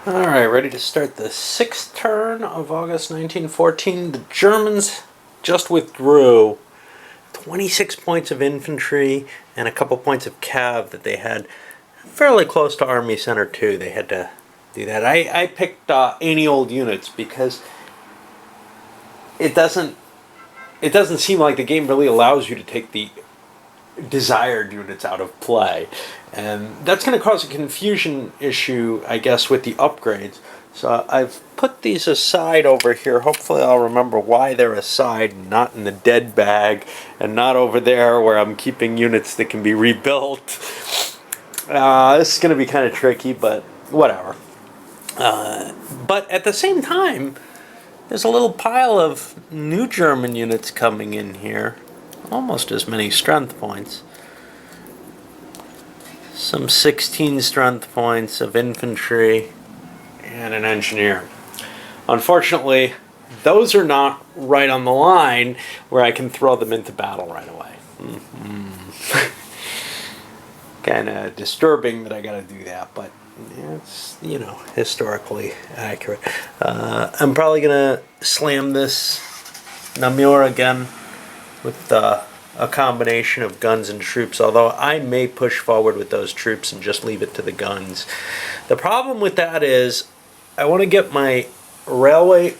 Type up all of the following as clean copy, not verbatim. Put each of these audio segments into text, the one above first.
Alright, ready to start the 6th turn of August 1914. The Germans just withdrew 26 points of infantry and a couple points of cav that they had fairly close to Army Center 2. They had to do that. I picked any old units because it doesn't seem like the game really allows you to take the desired units out of play, and that's going to cause a confusion issue, I guess, with the upgrades. So I've put these aside over here. Hopefully I'll remember why they're aside, not in the dead bag, and not over there where I'm keeping units that can be rebuilt. This is going to be kind of tricky, but whatever. But at the same time, there's a little pile of new German units coming in here. Almost as many strength points. Some 16 strength points of infantry and an engineer. Unfortunately, those are not right on the line where I can throw them into battle right away. Kind of disturbing that I got to do that, but it's, historically accurate. I'm probably going to slam this Namur again with a combination of guns and troops, although I may push forward with those troops and just leave it to the guns. The problem with that is I want to get my railway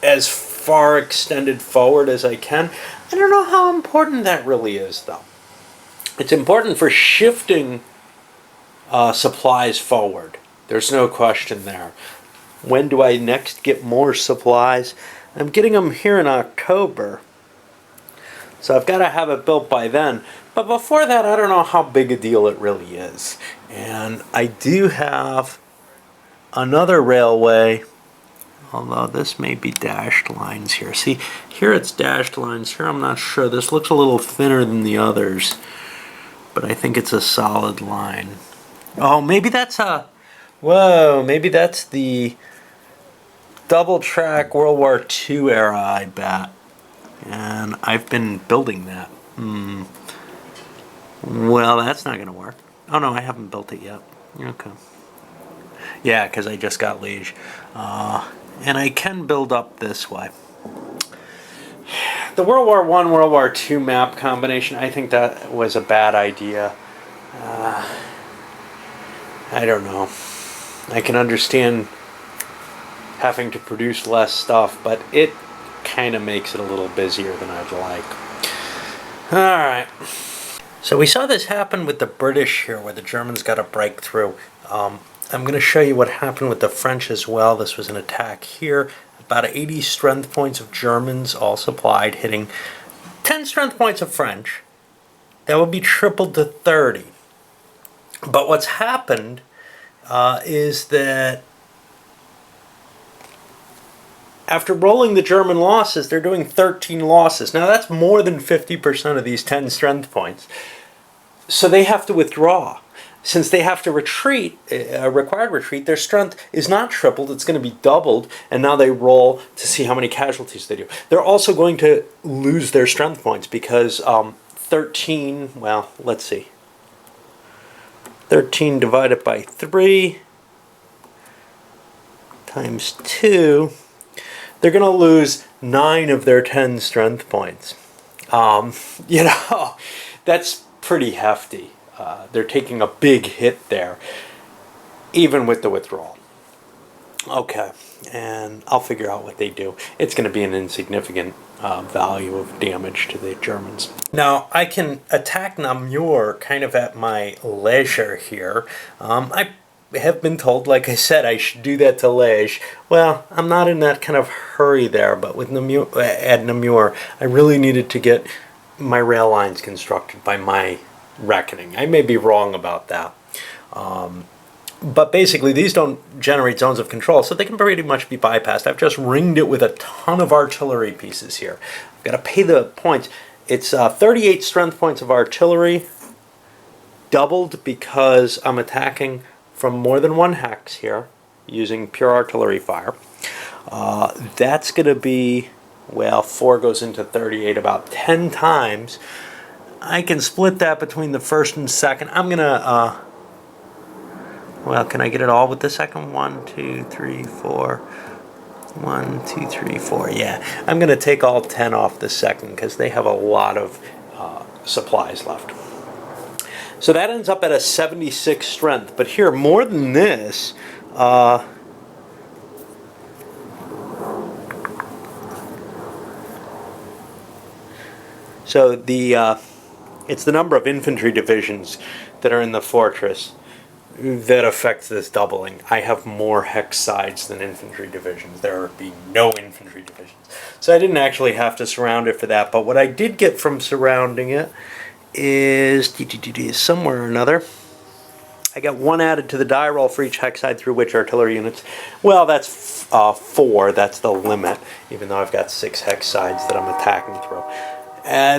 as far extended forward as I can. I don't know how important that really is, though. It's important for shifting supplies forward. There's no question there. When do I next get more supplies? I'm getting them here in October. So I've got to have it built by then. But before that, I don't know how big a deal it really is. And I do have another railway, although this may be dashed lines here. See, here it's dashed lines. Here I'm not sure. This looks a little thinner than the others, but I think it's a solid line. Oh, maybe that's maybe that's the double track World War II era, I bet. And I've been building that. Well, that's not going to work. Oh, no, I haven't built it yet. Okay. Yeah, because I just got Liege. And I can build up this way. The World War I, World War II map combination, I think that was a bad idea. I don't know. I can understand having to produce less stuff, but it kind of makes it a little busier than I'd like. Alright. So we saw this happen with the British here, where the Germans got a breakthrough. I'm going to show you what happened with the French as well. This was an attack here. About 80 strength points of Germans, all supplied, hitting 10 strength points of French. That would be tripled to 30. But what's happened is that after rolling the German losses, they're doing 13 losses. Now that's more than 50% of these 10 strength points. So they have to withdraw. Since they have to retreat, a required retreat, their strength is not tripled, it's going to be doubled, and now they roll to see how many casualties they do. They're also going to lose their strength points because 13, well, let's see. 13 divided by 3 times 2, they're going to lose 9 of their 10 strength points. That's pretty hefty. They're taking a big hit there, even with the withdrawal. Okay, and I'll figure out what they do. It's going to be an insignificant value of damage to the Germans. Now, I can attack Namur kind of at my leisure here. I have been told, like I said, I should do that to Liege. Well, I'm not in that kind of hurry there, but with Namur, I really needed to get my rail lines constructed by my reckoning. I may be wrong about that. But basically, these don't generate zones of control, so they can pretty much be bypassed. I've just ringed it with a ton of artillery pieces here. I've got to pay the points. It's 38 strength points of artillery, doubled because I'm attacking from more than one hex here, using pure artillery fire. That's going to be, well, 4 goes into 38 about 10 times. I can split that between the first and second. I'm going to Well, can I get it all with the second? 1, 2, 3, 4. 1, 2, 3, 4. Yeah, I'm going to take all 10 off the second because they have a lot of supplies left. So that ends up at a 76 strength. But here, more than this, so it's the number of infantry divisions that are in the fortress that affects this doubling. I have more hex sides than infantry divisions. There would be no infantry divisions. So I didn't actually have to surround it for that. But what I did get from surrounding it is somewhere or another. I got 1 added to the die roll for each hex side through which artillery units. Well, that's 4. That's the limit, even though I've got 6 hex sides that I'm attacking through.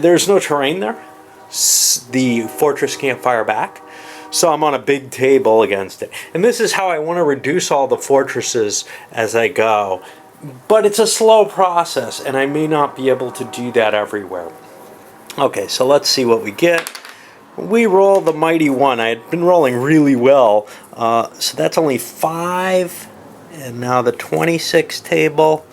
There's no terrain there. The fortress can't fire back. So I'm on a big table against it. And this is how I want to reduce all the fortresses as I go. But it's a slow process, and I may not be able to do that everywhere. Okay, so let's see what we get. We roll the mighty 1. I had been rolling really well. So that's only 5. And now the 26 table.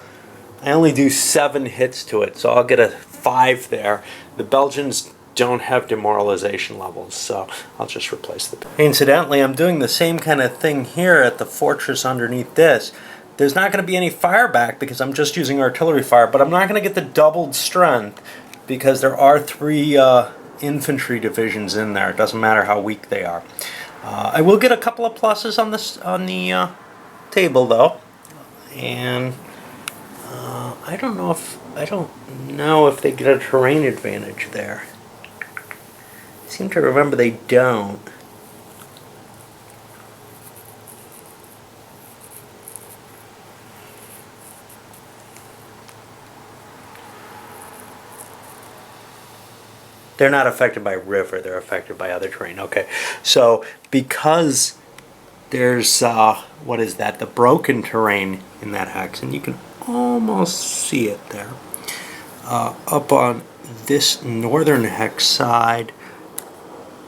I only do 7 hits to it, so I'll get a 5 there. The Belgians don't have demoralization levels, so I'll just replace the... Incidentally, I'm doing the same kind of thing here at the fortress underneath this. There's not going to be any fire back because I'm just using artillery fire, but I'm not going to get the doubled strength because there are 3 infantry divisions in there. It doesn't matter how weak they are. I will get a couple of pluses on the table though, and I don't know if they get a terrain advantage there. I seem to remember they don't. They're not affected by river, they're affected by other terrain. Okay, so because there's, what is that, the broken terrain in that hex, and you can almost see it there. Up on this northern hex side,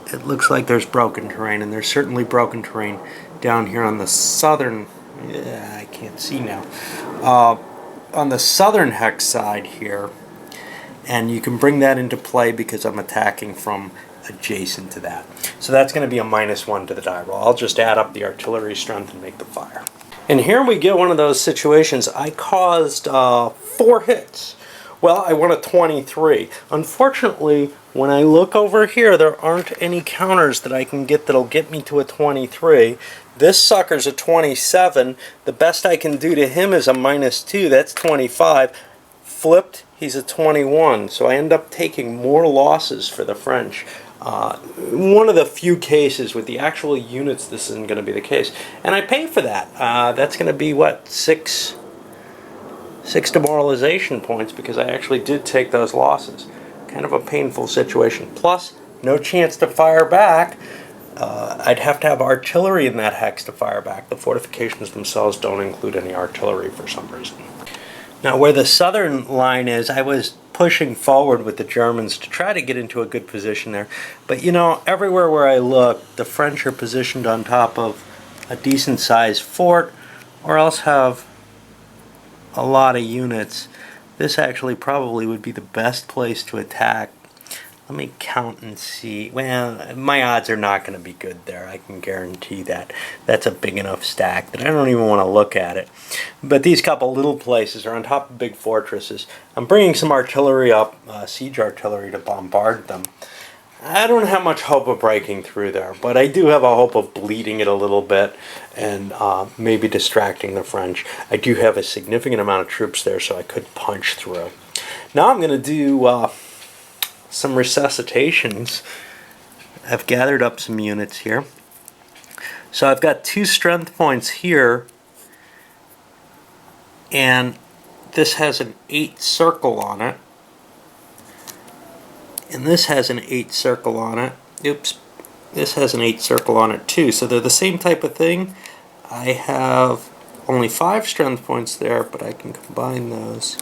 it looks like there's broken terrain, and there's certainly broken terrain down here on the southern, I can't see now, on the southern hex side here. And you can bring that into play because I'm attacking from adjacent to that. So that's going to be a -1 to the die roll. I'll just add up the artillery strength and make the fire. And here we get one of those situations. I caused 4 hits. Well, I want a 23. Unfortunately, when I look over here, there aren't any counters that I can get that'll get me to a 23. This sucker's a 27. The best I can do to him is a -2. That's 25. Flipped, he's a 21. So I end up taking more losses for the French. One of the few cases with the actual units this isn't going to be the case. And I pay for that. That's going to be, what, 6 demoralization points because I actually did take those losses. Kind of a painful situation. Plus, no chance to fire back. I'd have to have artillery in that hex to fire back. The fortifications themselves don't include any artillery for some reason. Now, where the southern line is, I was pushing forward with the Germans to try to get into a good position there. But, you know, everywhere where I look, the French are positioned on top of a decent-sized fort or else have a lot of units. This actually probably would be the best place to attack. Let me count and see. Well, my odds are not going to be good there. I can guarantee that. That's a big enough stack that I don't even want to look at it. But these couple little places are on top of big fortresses. I'm bringing some artillery up, siege artillery, to bombard them. I don't have much hope of breaking through there, but I do have a hope of bleeding it a little bit and maybe distracting the French. I do have a significant amount of troops there, so I could punch through. Now I'm going to do some resuscitations. I've gathered up some units here. So I've got 2 strength points here, and this has an 8 circle on it. And this has an 8 circle on it. Oops. This has an 8 circle on it too. So they're the same type of thing. I have only 5 strength points there, but I can combine those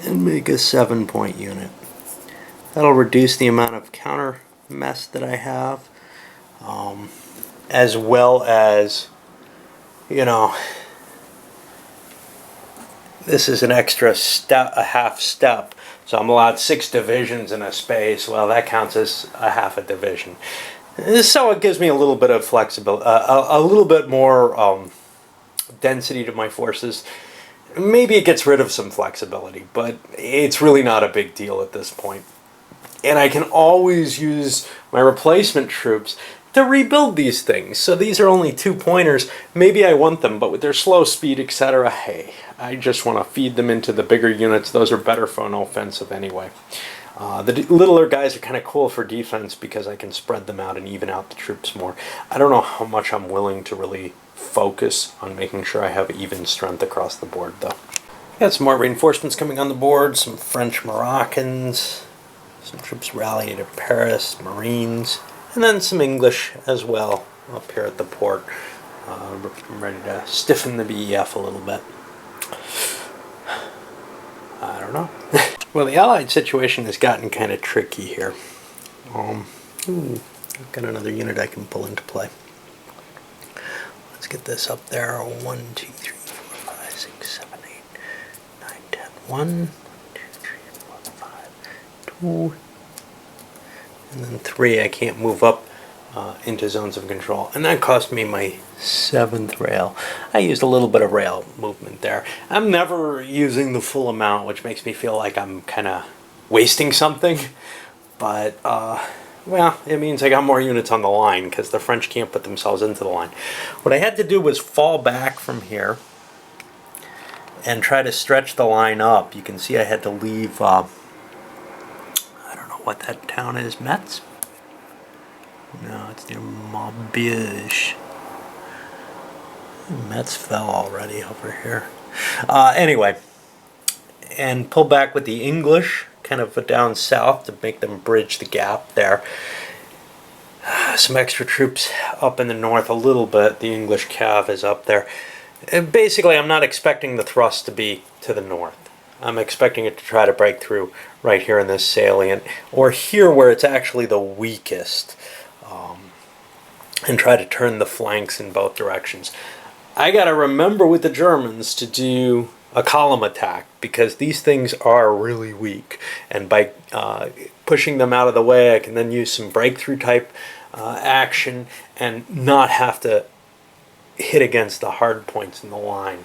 and make a 7-point unit. That'll reduce the amount of counter mess that I have. as well as, you know, this is an extra step, a half step. So I'm allowed 6 divisions in a space. Well, that counts as a half a division. So it gives me a little bit of flexibility, a little bit more density to my forces. Maybe it gets rid of some flexibility, but it's really not a big deal at this point. And I can always use my replacement troops to rebuild these things. So these are only 2-pointers. Maybe I want them, but with their slow speed, etc., hey, I just want to feed them into the bigger units. Those are better for an offensive anyway. The littler guys are kind of cool for defense because I can spread them out and even out the troops more. I don't know how much I'm willing to really focus on making sure I have even strength across the board, though. Got some more reinforcements coming on the board, some French Moroccans, some troops rallying to Paris, Marines, and then some English as well up here at the port. I'm ready to stiffen the BEF a little bit. I don't know. Well, the Allied situation has gotten kind of tricky here. I've got another unit I can pull into play. Let's get this up there. 1, 2, 3, 4, 5, 6, 7, 8, 9, 10. 1, 2, 3, 4, 5, 2, and then 3. I can't move up into zones of control, and that cost me my 7th rail. I used a little bit of rail movement there. I'm never using the full amount, which makes me feel like I'm kind of wasting something, but well, it means I got more units on the line because the French can't put themselves into the line. What I had to do was fall back from here and try to stretch the line up. You can see I had to leave, I don't know what that town is, Metz? No, it's near Maubeuge. Metz fell already over here. Anyway, and pull back with the English, kind of down south to make them bridge the gap there. Some extra troops up in the north a little bit. The English cav is up there. And basically, I'm not expecting the thrust to be to the north. I'm expecting it to try to break through right here in this salient, or here where it's actually the weakest, and try to turn the flanks in both directions. I got to remember with the Germans to do a column attack because these things are really weak, and by pushing them out of the way I can then use some breakthrough type action and not have to hit against the hard points in the line.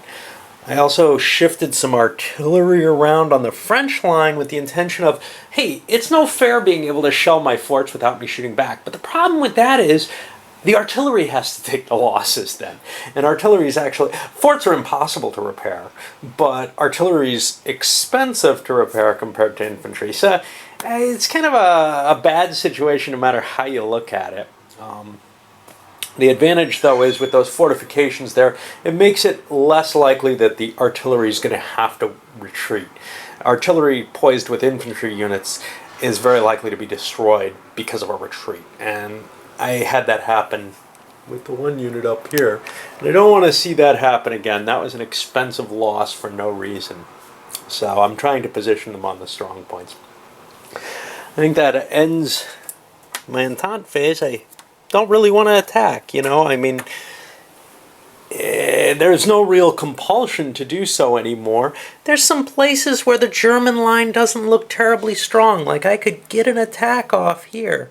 I also shifted some artillery around on the French line with the intention of, hey, it's no fair being able to shell my forts without me shooting back. But the problem with that is the artillery has to take the losses then. And artillery is actually, forts are impossible to repair, but artillery is expensive to repair compared to infantry. So it's kind of a bad situation no matter how you look at it. The advantage, though, is with those fortifications there, it makes it less likely that the artillery is going to have to retreat. Artillery poised with infantry units is very likely to be destroyed because of a retreat. And I had that happen with the one unit up here. And I don't want to see that happen again. That was an expensive loss for no reason. So I'm trying to position them on the strong points. I think that ends my Entente phase. I don't really want to attack, you know. I mean, there's no real compulsion to do so anymore. There's some places where the German line doesn't look terribly strong. Like I could get an attack off here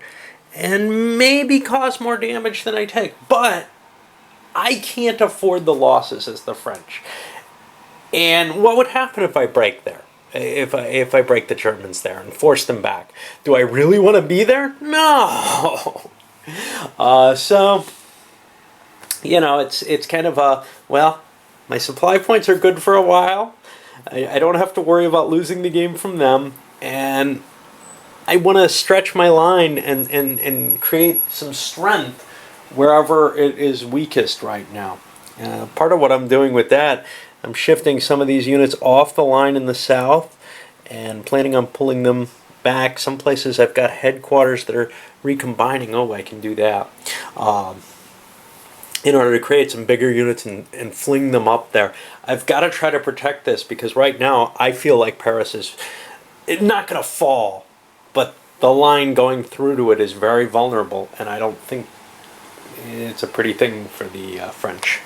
and maybe cause more damage than I take. But I can't afford the losses as the French. And what would happen if I break there? If I break the Germans there and force them back? Do I really want to be there? No! So, you know, it's kind of a, well, my supply points are good for a while. I don't have to worry about losing the game from them. And I want to stretch my line and create some strength wherever it is weakest right now. Part of what I'm doing with that, I'm shifting some of these units off the line in the south and planning on pulling them back. Some places I've got headquarters that are recombining. Oh, I can do that. In order to create some bigger units and fling them up there. I've got to try to protect this because right now I feel like Paris is not going to fall, but the line going through to it is very vulnerable, and I don't think it's a pretty thing for the French.